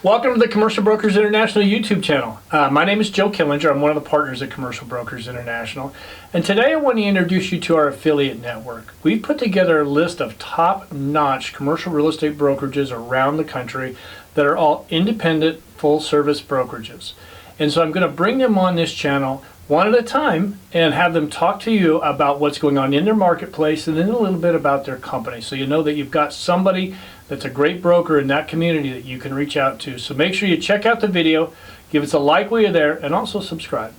Welcome to the Commercial Brokers International YouTube channel. My name is Joe Killinger. I'm one of the partners at Commercial Brokers International. And today I want to introduce you to our affiliate network. We've put together a list of top-notch commercial real estate brokerages around the country that are all independent, full-service brokerages. And so I'm going to bring them on this channel one at a time and have them talk to you about what's going on in their marketplace and then a little bit about their company. So you know that you've got somebody that's a great broker in that community that you can reach out to. So make sure you check out the video, give us a like while you're there, and also subscribe.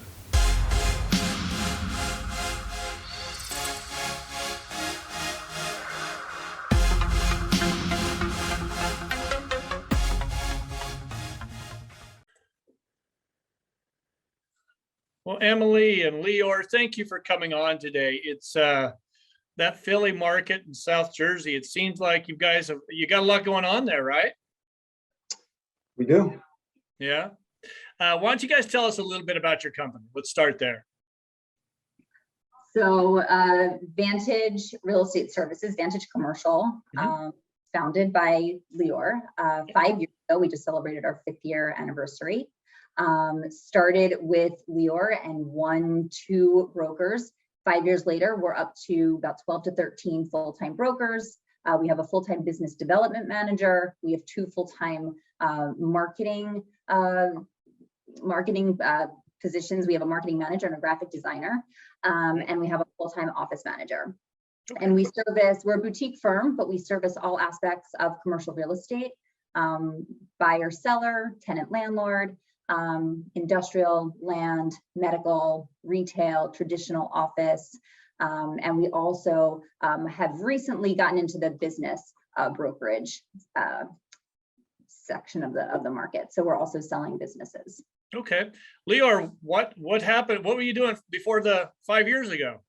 Well, Emily and Leor, thank you for coming on today. It's that Philly market in South Jersey. It seems like you got a lot going on there, right? We do. Yeah. Why don't you guys tell us a little bit about your company? Let's start there. So Vatage Real Estate Services, Vatage Commercial, founded by Leor 5 years ago. We just celebrated our 5th year anniversary. Started with Leor and 2 brokers. 5 years later, we're up to about 12 to 13 full-time brokers. We have a full-time business development manager. We have 2 full-time marketing positions. We have a marketing manager and a graphic designer, and we have a full-time office manager. Okay. And we're a boutique firm, but we service all aspects of commercial real estate, buyer, seller, tenant, landlord, industrial, land, medical, retail, traditional office, and we also have recently gotten into the business brokerage section of the market. So we're also selling businesses. Okay, Leor, what happened? What were you doing before the 5 years ago?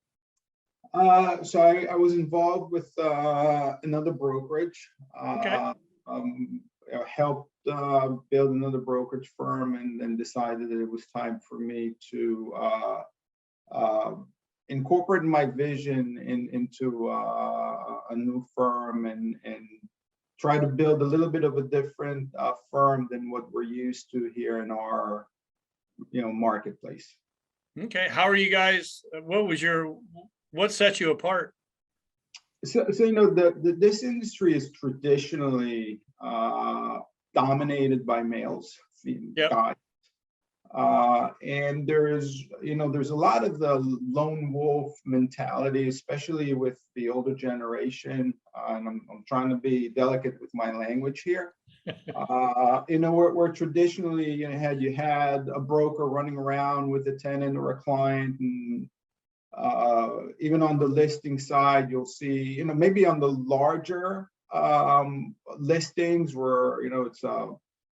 So I was involved with another brokerage. Okay. Helped build another brokerage firm, and then decided that it was time for me to incorporate my vision into a new firm and try to build a little bit of a different firm than what we're used to here in our marketplace. Okay, how are you guys? What set you apart? So this industry is traditionally dominated by males, guys, and there's a lot of the lone wolf mentality, especially with the older generation. And I'm trying to be delicate with my language here. We're traditionally you had a broker running around with a tenant or a client, and even on the listing side, you'll see, maybe on the larger listings where, it's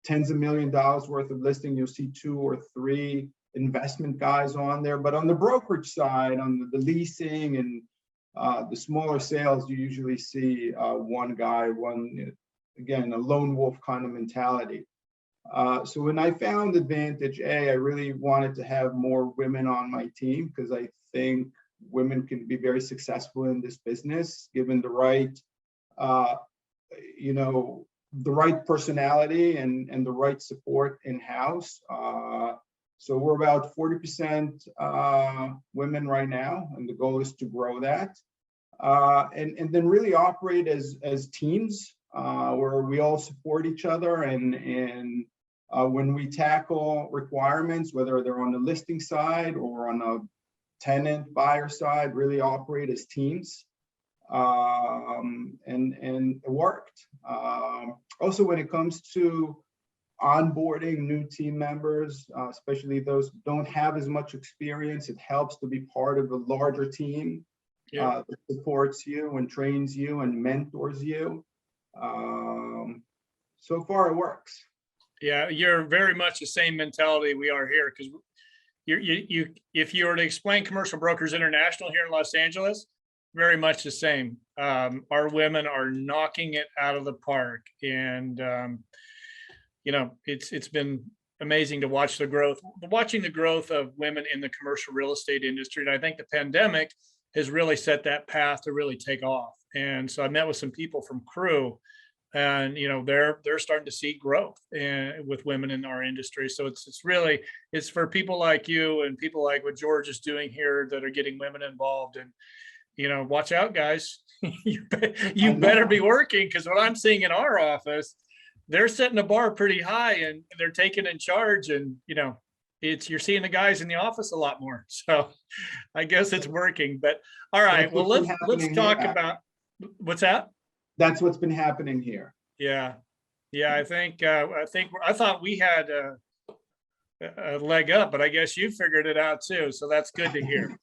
tens of $1 million worth of listing, you'll see 2 or 3 investment guys on there. But on the brokerage side, on the leasing and the smaller sales, you usually see one guy, again, a lone wolf kind of mentality. So when I found Advantage I really wanted to have more women on my team, because I think women can be very successful in this business, given the right, the right personality and the right support in-house. So we're about 40% women right now, and the goal is to grow that. And then really operate as teams, where we all support each other, and when we tackle requirements, whether they're on the listing side or on a tenant buyer side, really operate as teams, and it worked. Also, when it comes to onboarding new team members, especially those who don't have as much experience, it helps to be part of a larger team that supports you and trains you and mentors you. So far it works. Yeah, you're very much the same mentality we are here, because if you were to explain Commercial Brokers International here in Los Angeles, very much the same. Our women are knocking it out of the park, and it's been amazing to watch watching the growth of women in the commercial real estate industry. And I think the pandemic has really set that path to really take off. And so I met with some people from CRE and they're starting to see growth with women in our industry. So it's for people like you and people like what George is doing here that are getting women involved. And watch out, guys. you better be working, because what I'm seeing in our office, they're setting the bar pretty high and they're taking in charge, and you're seeing the guys in the office a lot more. So I guess it's working. But all right, well, let's talk about what's that. That's what's been happening here. Yeah. I thought we had a leg up, but I guess you figured it out too. So that's good to hear.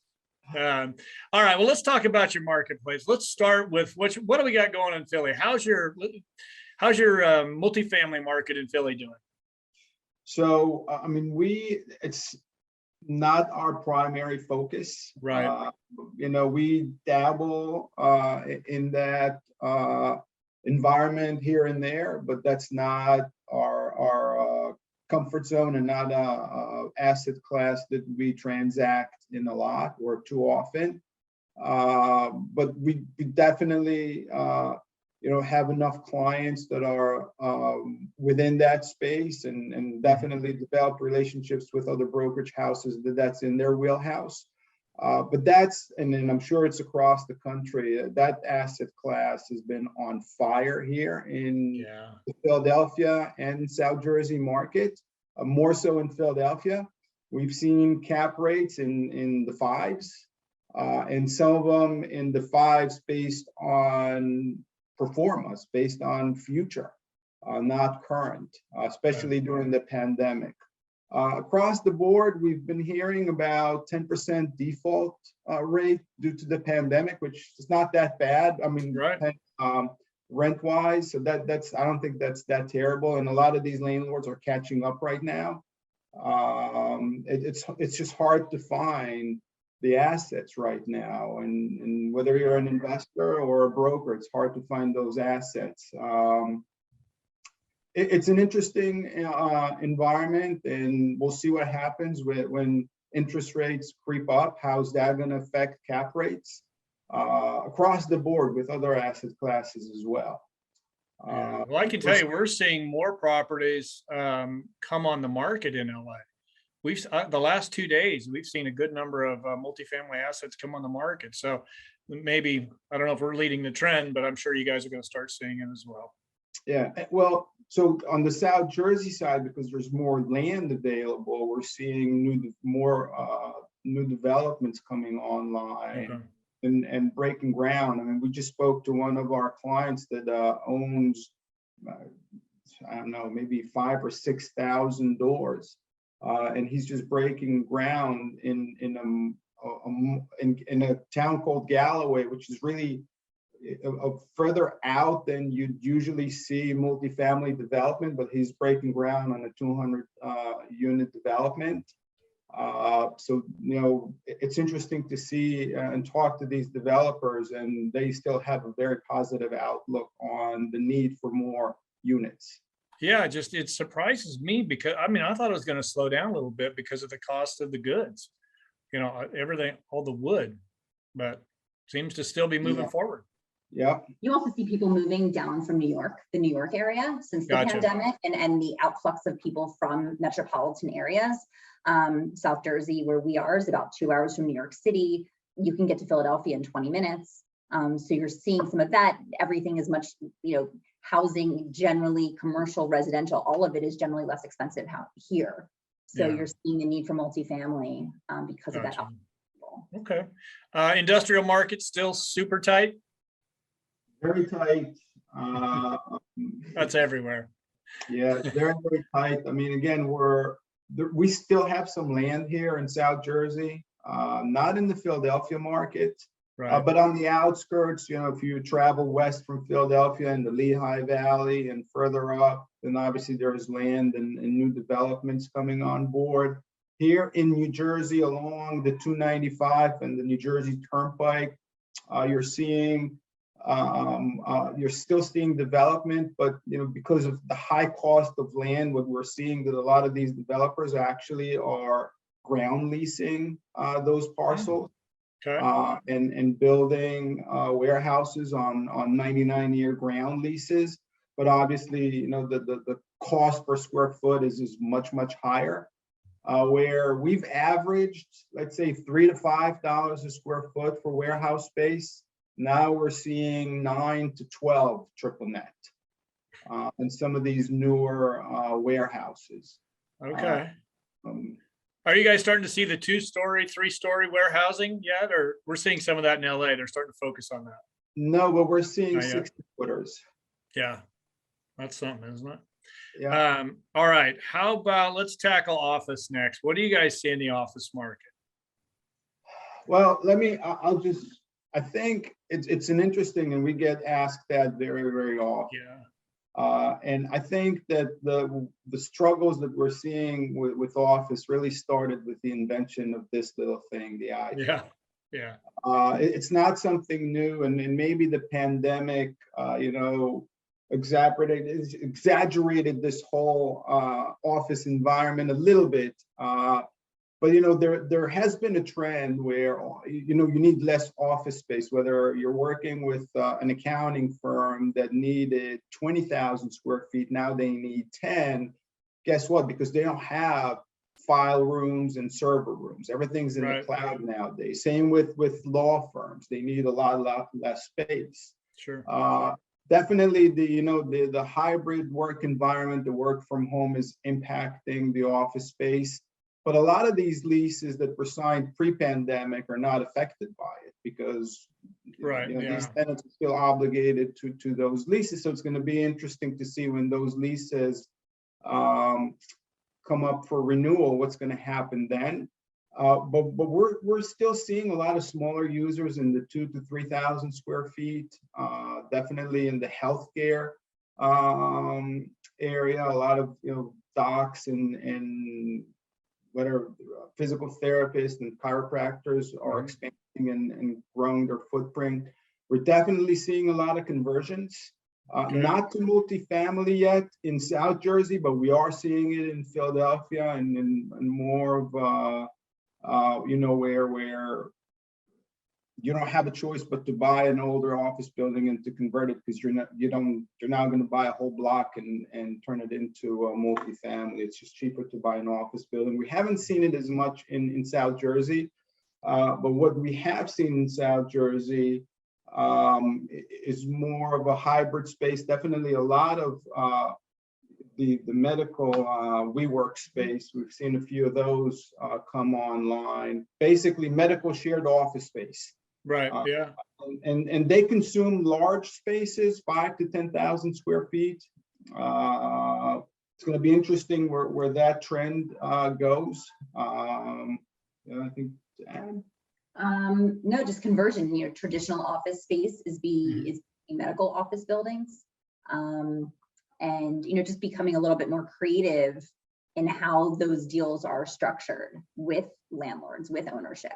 All right, well, let's talk about your marketplace. Let's start with what do we got going in Philly? How's your multifamily market in Philly doing? So, I mean, it's not our primary focus. Right. We dabble in that environment here and there, but that's not our comfort zone, and not a asset class that we transact in a lot or too often. But we definitely have enough clients that are within that space, and definitely develop relationships with other brokerage houses that's in their wheelhouse. But and then I'm sure it's across the country, that asset class has been on fire here in the Philadelphia and South Jersey market, more so in Philadelphia. We've seen cap rates in the 5s, and some of them in the 5s based on performance, based on future, not current, especially during the pandemic. Across the board, we've been hearing about 10% default rate due to the pandemic, which is not that bad. I mean, rent-wise, so that's I don't think that's that terrible. And a lot of these landlords are catching up right now. It's just hard to find the assets right now, and whether you're an investor or a broker, it's hard to find those assets. It's an interesting environment, and we'll see what happens when interest rates creep up. How's that going to affect cap rates across the board with other asset classes as well? Well, I can tell you, we're seeing more properties come on the market in LA. We've the last 2 days, we've seen a good number of multifamily assets come on the market. So maybe, I don't know if we're leading the trend, but I'm sure you guys are going to start seeing it as well. Yeah, well, so on the South Jersey side, because there's more land available, we're seeing more new developments coming online and breaking ground. I mean, we just spoke to one of our clients that owns, I don't know, maybe 5,000 or 6,000 doors. And he's just breaking ground in a town called Galloway, which is really further out than you'd usually see multifamily development, but he's breaking ground on a 200 unit development. So, it's interesting to see and talk to these developers, and they still have a very positive outlook on the need for more units. Yeah, it surprises me, because I thought it was going to slow down a little bit because of the cost of the goods, everything, all the wood, but seems to still be moving forward. Yeah. You also see people moving down from the New York area since the pandemic, and the outflux of people from metropolitan areas. South Jersey, where we are, is about 2 hours from New York City. You can get to Philadelphia in 20 minutes. So you're seeing some of that. Everything is much, housing generally, commercial, residential, all of it is generally less expensive here. So you're seeing the need for multifamily because of that. Okay. Industrial market still super tight? Very tight. That's everywhere. Yeah, very, very tight. I mean, again, we still have some land here in South Jersey, not in the Philadelphia market. Right. But on the outskirts, if you travel west from Philadelphia in the Lehigh Valley and further up, then obviously there's land and new developments coming on board. Here in New Jersey, along the 295 and the New Jersey Turnpike, you're still seeing development, but because of the high cost of land, what we're seeing that a lot of these developers actually are ground leasing those parcels. And building warehouses on 99-year ground leases. but obviously, the cost per square foot is much, much higher. Where we've averaged, let's say, $3 to $5 a square foot for warehouse space. Now we're seeing 9 to 12 triple net in some of these newer warehouses. Okay. Are you guys starting to see the 2-story, 3-story warehousing yet? Or we're seeing some of that in LA? They're starting to focus on that. No, but we're seeing Not yet. 60-footers. Yeah, that's something, isn't it? Yeah. All right. How about let's tackle office next. What do you guys see in the office market? Well, I think it's an interesting, and we get asked that very, very often. Yeah. And I think that the struggles that we're seeing with office really started with the invention of this little thing, the iPhone. Yeah. Yeah. It's not something new, and maybe the pandemic, exaggerated this whole office environment a little bit. But there has been a trend where you need less office space. Whether you're working with an accounting firm that needed 20,000 square feet, now they need 10. Guess what? Because they don't have file rooms and server rooms. Everything's in the cloud nowadays. Same with law firms. They need a lot less space. Sure. Definitely the hybrid work environment, the work from home is impacting the office space. But a lot of these leases that were signed pre-pandemic are not affected by it because these tenants are still obligated to those leases. So it's going to be interesting to see when those leases come up for renewal, what's going to happen then. But we're still seeing a lot of smaller users in the 2,000 to 3,000 square feet. Definitely in the healthcare area, a lot of docs and whatever physical therapists and chiropractors are expanding and growing their footprint. We're definitely seeing a lot of conversions. Not to multifamily yet in South Jersey, but we are seeing it in Philadelphia and more of where you don't have a choice but to buy an older office building and to convert it because you're now going to buy a whole block and turn it into a multifamily. It's just cheaper to buy an office building. We haven't seen it as much in South Jersey, but what we have seen in South Jersey is more of a hybrid space. Definitely a lot of the medical WeWork space. We've seen a few of those come online. Basically, medical shared office space. Right. Yeah. And they consume large spaces, 5,000 to 10,000 square feet. It's going to be interesting where that trend goes. I think to add. No, just conversion. Traditional office space is medical office buildings, and just becoming a little bit more creative in how those deals are structured with landlords, with ownership,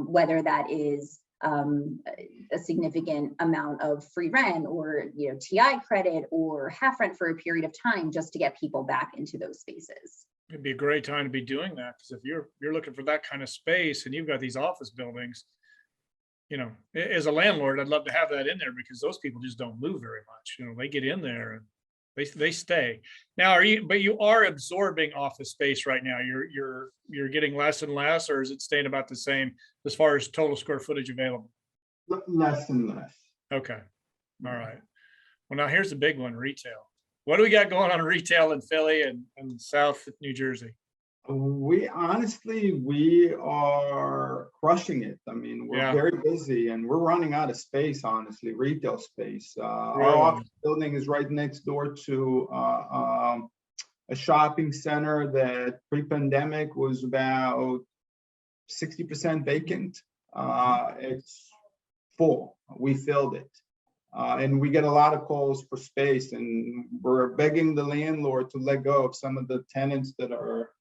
whether that is a significant amount of free rent or TI credit or half rent for a period of time just to get people back into those spaces. It'd be a great time to be doing that because if you're looking for that kind of space and you've got these office buildings, as a landlord, I'd love to have that in there because those people just don't move very much. They get in there and they stay. Now, you are absorbing office space right now. You're getting less and less, or is it staying about the same as far as total square footage available? Less and less. Okay. All right. Well, now here's the big one, retail. What do we got going on retail in Philly and South New Jersey? We are crushing it. I mean, we're very busy and we're running out of space, honestly, retail space. Our office building is right next door to a shopping center that pre-pandemic was about 60% vacant. It's full. We filled it. And we get a lot of calls for space, and we're begging the landlord to let go of some of the tenants that are,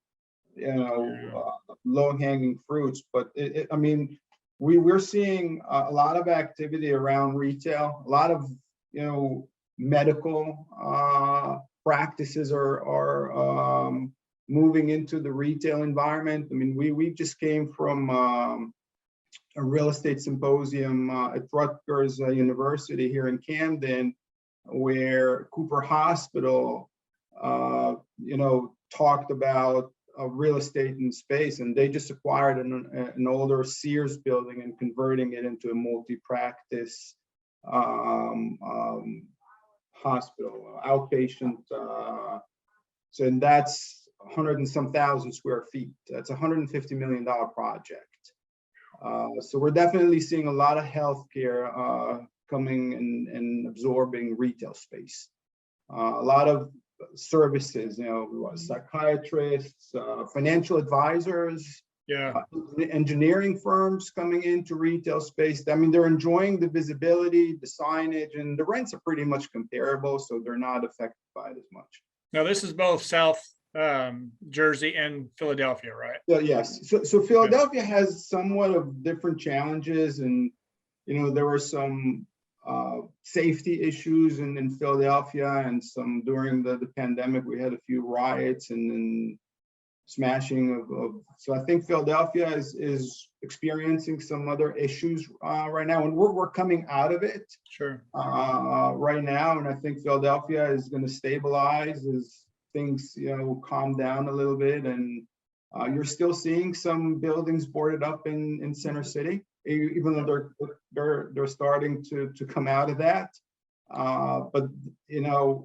low-hanging fruits. But we're seeing a lot of activity around retail. A lot of medical practices are moving into the retail environment. We just came from a real estate symposium at Rutgers University here in Camden, where Cooper Hospital, talked about real estate in space, and they just acquired an older Sears building and converting it into a multi-practice hospital, outpatient. And that's 100 and some thousand square feet. That's a $150 million project. So we're definitely seeing a lot of healthcare coming and absorbing retail space. A lot of services, psychiatrists, financial advisors, engineering firms coming into retail space. I mean, they're enjoying the visibility, the signage, and the rents are pretty much comparable, so they're not affected by it as much. Now, this is both South Jersey and Philadelphia, right? Yes. So Philadelphia has somewhat of different challenges, and there were some safety issues in Philadelphia, and some during the pandemic we had a few riots and smashing of so I think Philadelphia is experiencing some other issues right now, and we're coming out of it right now, and I think Philadelphia is going to stabilize as things calm down a little bit, and you're still seeing some buildings boarded up in Center City, even though they're starting to come out of that. But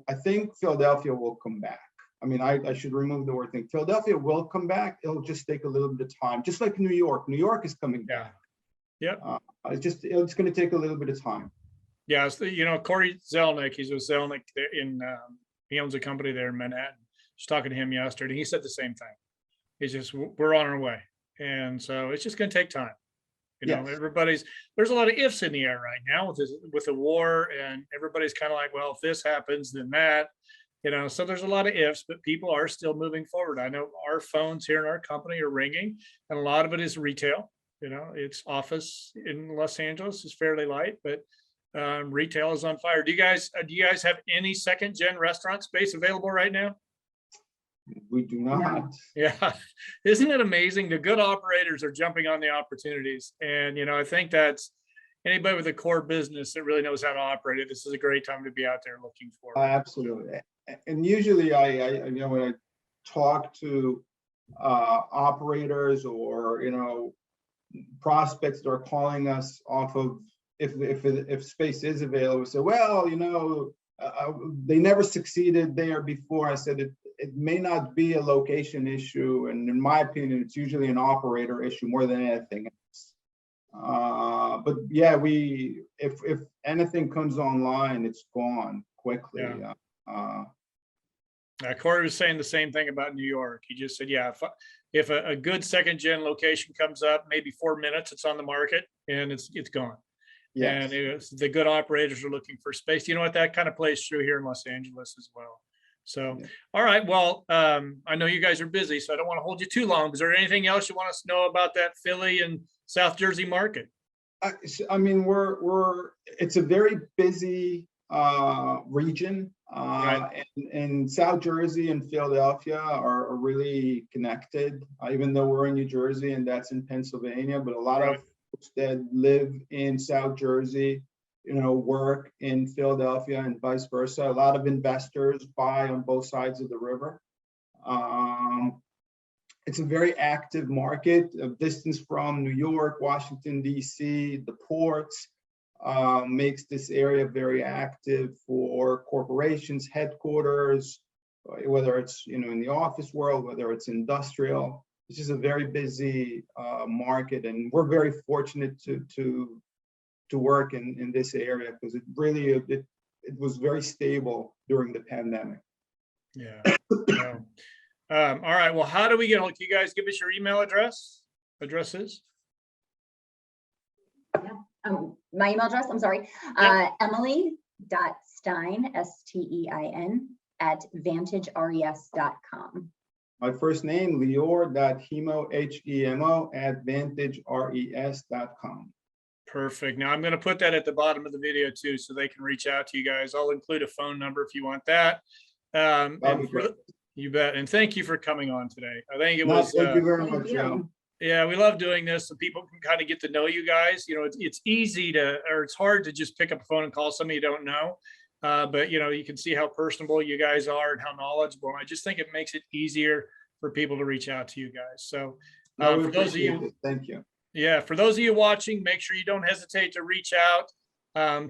I think Philadelphia will come back. I mean, I should remove the word thing. Philadelphia will come back. It'll just take a little bit of time, just like New York. New York is coming back. Yeah. It's going to take a little bit of time. Yeah. Corey Zelnick, he's with Zelnick he owns a company there in Manhattan. Just talking to him yesterday. He said the same thing. It's just, we're on our way. And so it's just going to take time. There's a lot of ifs in the air right now with the war, and everybody's kind of like, well, if this happens, then that, so there's a lot of ifs, but people are still moving forward. I know our phones here in our company are ringing, and a lot of it is retail. It's office in Los Angeles is fairly light, but retail is on fire. Do you guys have any second gen restaurant space available right now? We do not. Yeah. Isn't it amazing? The good operators are jumping on the opportunities. And, I think that's anybody with a core business that really knows how to operate it. This is a great time to be out there looking for it. Absolutely. And usually I when I talk to operators or, prospects that are calling us off of if space is available, say, well, they never succeeded there before. I said, it may not be a location issue, and in my opinion, it's usually an operator issue more than anything else. But yeah, if anything comes online, it's gone quickly. Yeah. Corey was saying the same thing about New York. He just said, yeah, if a good second gen location comes up, maybe 4 minutes, it's on the market and it's gone. Yes. And the good operators are looking for space. That kind of plays through here in Los Angeles as well. So, yeah. All right. Well, I know you guys are busy, so I don't want to hold you too long. Is there anything else you want us to know about that Philly and South Jersey market? I mean, it's a very busy region, right. and South Jersey and Philadelphia are really connected, even though we're in New Jersey and that's in Pennsylvania, but a lot right. of folks that live in South Jersey work in Philadelphia and vice versa. A lot of investors buy on both sides of the river. It's a very active market, a distance from New York, Washington, D.C., the ports, makes this area very active for corporations, headquarters, whether it's, in the office world, whether it's industrial. It's just a very busy market, and we're very fortunate to work in this area because it really it was very stable during the pandemic. Yeah. All right. Well, how do we get? Can you guys give us your email addresses? Yeah. My email address. I'm sorry. Yeah. Emily.Stein STEIN @vantageres.com. My first name Leor.Hemo HEMO @vantageres.com. Perfect. Now I'm going to put that at the bottom of the video too, so they can reach out to you guys. I'll include a phone number if you want that. You bet. And thank you for coming on today. I think it was. Thank you very much, Joe. Yeah, we love doing this so people can kind of get to know you guys. It's easy or it's hard to just pick up a phone and call somebody you don't know. but you know, you can see how personable you guys are and how knowledgeable. And I just think it makes it easier for people to reach out to you guys. So No, we for those of appreciate you, it. Thank you. yeah, for those of you watching, make sure you don't hesitate to reach out.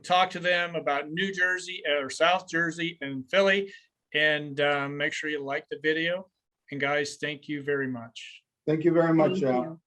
Talk to them about New Jersey or South Jersey and Philly, and make sure you like the video. And guys, thank you very much. Thank you very much. Thank you.